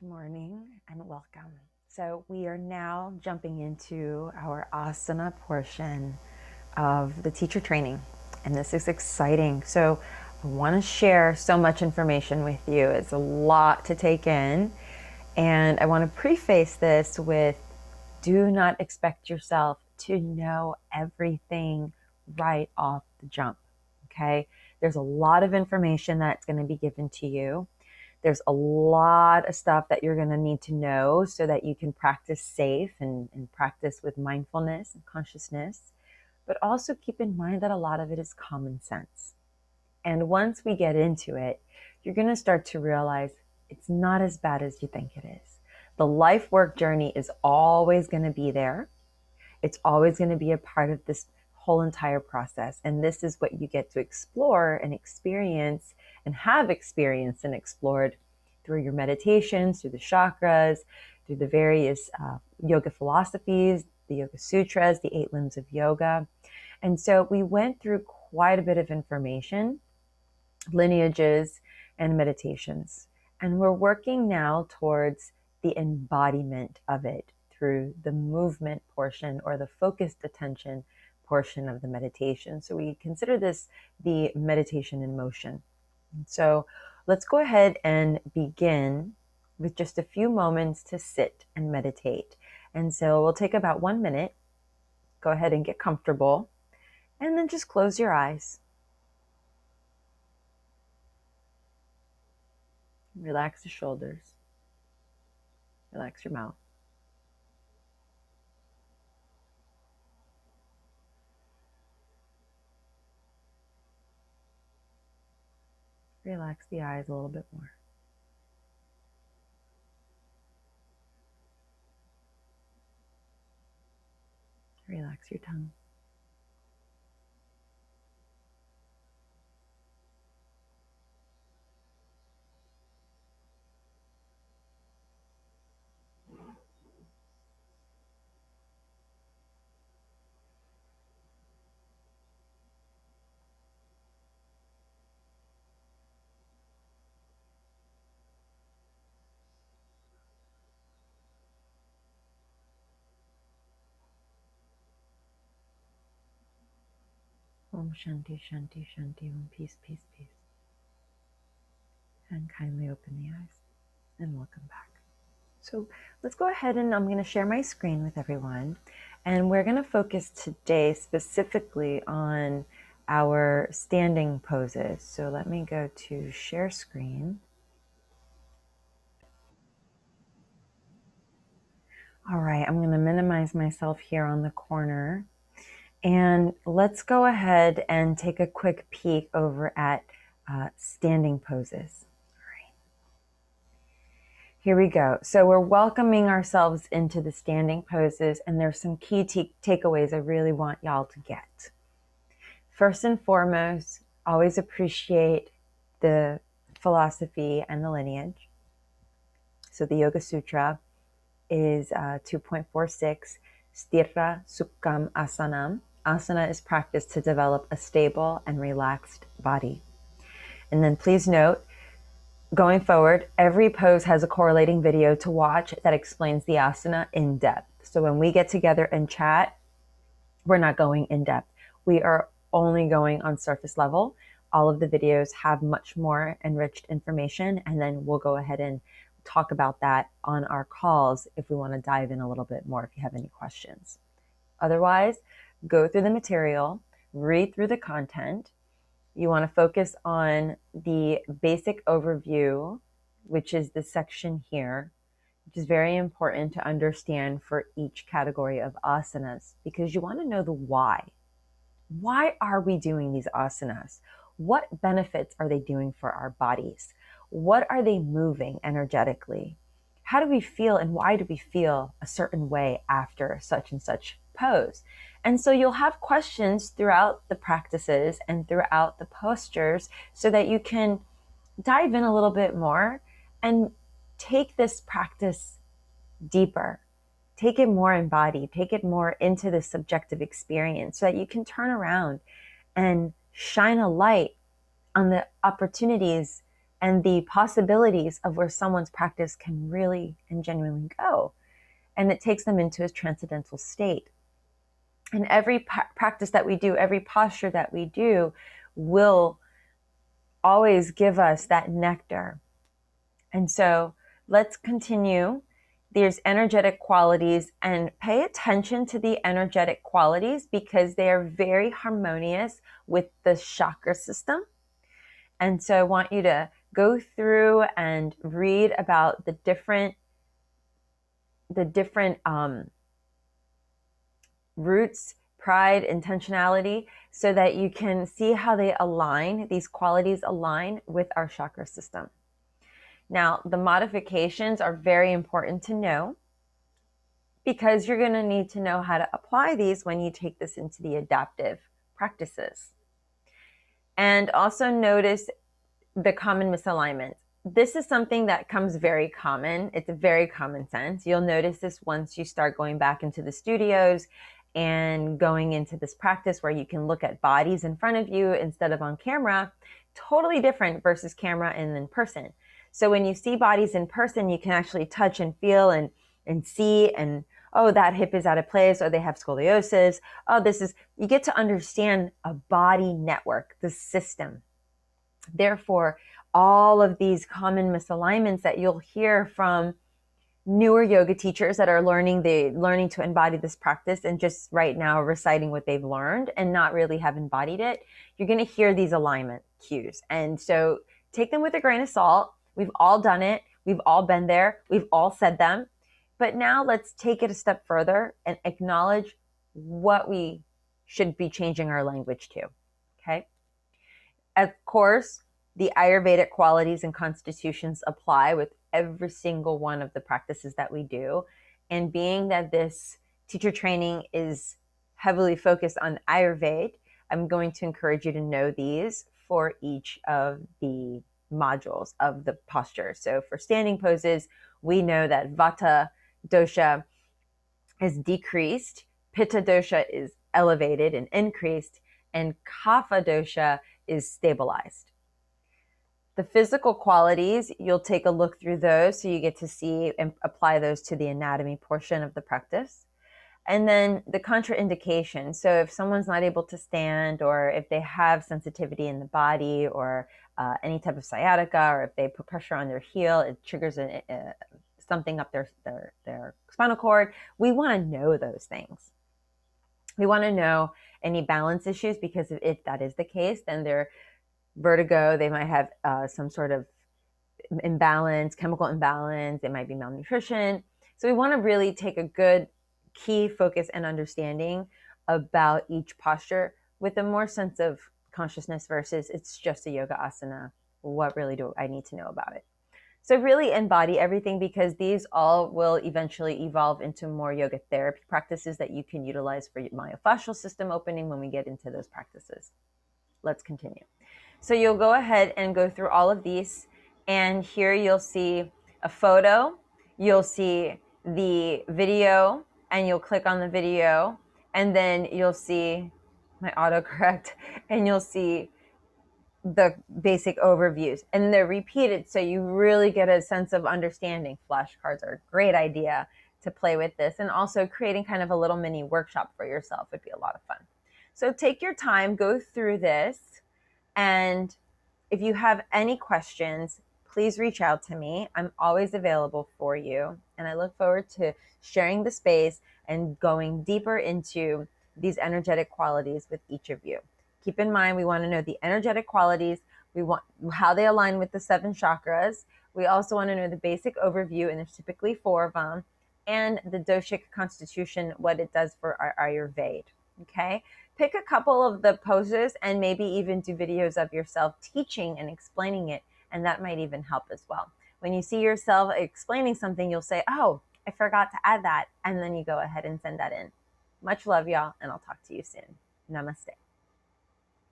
morning and welcome. So we are now jumping into our asana portion of the teacher training, and this is exciting. So I want to share so much information with you. It's a lot to take in, and I want to preface this with do not expect yourself to know everything right off the jump. Okay, there's a lot of information that's going to be given to you. There's a lot of stuff that you're going to need to know so that you can practice safe and practice with mindfulness and consciousness. But also keep in mind that a lot of it is common sense. And once we get into it, you're going to start to realize it's not as bad as you think it is. The life work journey is always going to be there. It's always going to be a part of this whole entire process. And this is what you get to explore and experience and have experienced and explored through your meditations, through the chakras, through the various yoga philosophies, the Yoga Sutras, the 8 limbs of yoga. And so we went through quite a bit of information, lineages, and meditations. And we're working now towards the embodiment of it through the movement portion or the focused attention portion of the meditation. So we consider this the meditation in motion. So let's go ahead and begin with just a few moments to sit and meditate. And so we'll take about 1 minute. Go ahead and get comfortable, and then just close your eyes. Relax the shoulders. Relax your mouth. Relax the eyes a little bit more. Relax your tongue. Om Shanti, Shanti, Shanti, Om peace, peace, peace. And kindly open the eyes and welcome back. So let's go ahead and I'm going to share my screen with everyone. And we're going to focus today specifically on our standing poses. So let me go to share screen. All right, I'm going to minimize myself here on the corner. And let's go ahead and take a quick peek over at standing poses. All right. Here we go. So we're welcoming ourselves into the standing poses, and there's some key takeaways I really want y'all to get. First and foremost, always appreciate the philosophy and the lineage. So the Yoga Sutra is 2.46, Sthira Sukham Asanam. Asana is practiced to develop a stable and relaxed body. And then please note, going forward, every pose has a correlating video to watch that explains the asana in depth. So when we get together and chat, we're not going in depth. We are only going on surface level. All of the videos have much more enriched information, and then we'll go ahead and talk about that on our calls if we want to dive in a little bit more if you have any questions. Otherwise, go through the material, read through the content. You want to focus on the basic overview, which is the section here, which is very important to understand for each category of asanas, because you want to know the why. Why are we doing these asanas? What benefits are they doing for our bodies? What are they moving energetically? How do we feel, and why do we feel a certain way after such and such pose? And so you'll have questions throughout the practices and throughout the postures so that you can dive in a little bit more and take this practice deeper. Take it more embodied, take it more into the subjective experience so that you can turn around and shine a light on the opportunities and the possibilities of where someone's practice can really and genuinely go. And it takes them into a transcendental state. And every practice that we do, every posture that we do will always give us that nectar. And so let's continue. There's energetic qualities, and pay attention to the energetic qualities because they are very harmonious with the chakra system. And so I want you to go through and read about the different roots, pride, intentionality, so that you can see how they align, these qualities align with our chakra system. Now, the modifications are very important to know because you're going to need to know how to apply these when you take this into the adaptive practices. And also notice the common misalignment. This is something that comes very common. It's a very common sense. You'll notice this once you start going back into the studios and going into this practice where you can look at bodies in front of you instead of on camera. Totally different versus camera and in person. So when you see bodies in person, you can actually touch and feel and see, and oh, that hip is out of place, or they have scoliosis. Oh, you get to understand a body network, the system. Therefore, all of these common misalignments that you'll hear from newer yoga teachers that are learning to embody this practice and just right now reciting what they've learned and not really have embodied it, you're going to hear these alignment cues. And so take them with a grain of salt. We've all done it. We've all been there. We've all said them. But now let's take it a step further and acknowledge what we should be changing our language to. Okay. Of course, the Ayurvedic qualities and constitutions apply with every single one of the practices that we do. And being that this teacher training is heavily focused on Ayurveda, I'm going to encourage you to know these for each of the modules of the posture. So for standing poses, we know that Vata dosha is decreased, Pitta dosha is elevated and increased, and Kapha dosha is stabilized. The physical qualities, you'll take a look through those so you get to see and apply those to the anatomy portion of the practice. And then the contraindication. So if someone's not able to stand, or if they have sensitivity in the body, or any type of sciatica, or if they put pressure on their heel, it triggers something up their spinal cord. We want to know those things. We want to know any balance issues, because if that is the case, then they're vertigo, they might have some sort of imbalance, chemical imbalance, they might be malnutrition. So we want to really take a good key focus and understanding about each posture with a more sense of consciousness versus it's just a yoga asana. What really do I need to know about it? So really embody everything, because these all will eventually evolve into more yoga therapy practices that you can utilize for your myofascial system opening when we get into those practices. Let's continue. So you'll go ahead and go through all of these, and here you'll see a photo, you'll see the video, and you'll click on the video, and then you'll see my autocorrect, and you'll see the basic overviews, and they're repeated so you really get a sense of understanding. Flashcards are a great idea to play with this, and also creating kind of a little mini workshop for yourself would be a lot of fun. So take your time, go through this. And if you have any questions, please reach out to me. I'm always available for you. And I look forward to sharing the space and going deeper into these energetic qualities with each of you. Keep in mind, we want to know the energetic qualities. We want how they align with the 7 chakras. We also want to know the basic overview, and there's typically 4 of them, and the doshic constitution, what it does for our Ayurveda. Okay. Pick a couple of the poses and maybe even do videos of yourself teaching and explaining it. And that might even help as well. When you see yourself explaining something, you'll say, oh, I forgot to add that. And then you go ahead and send that in. Much love, y'all. And I'll talk to you soon. Namaste.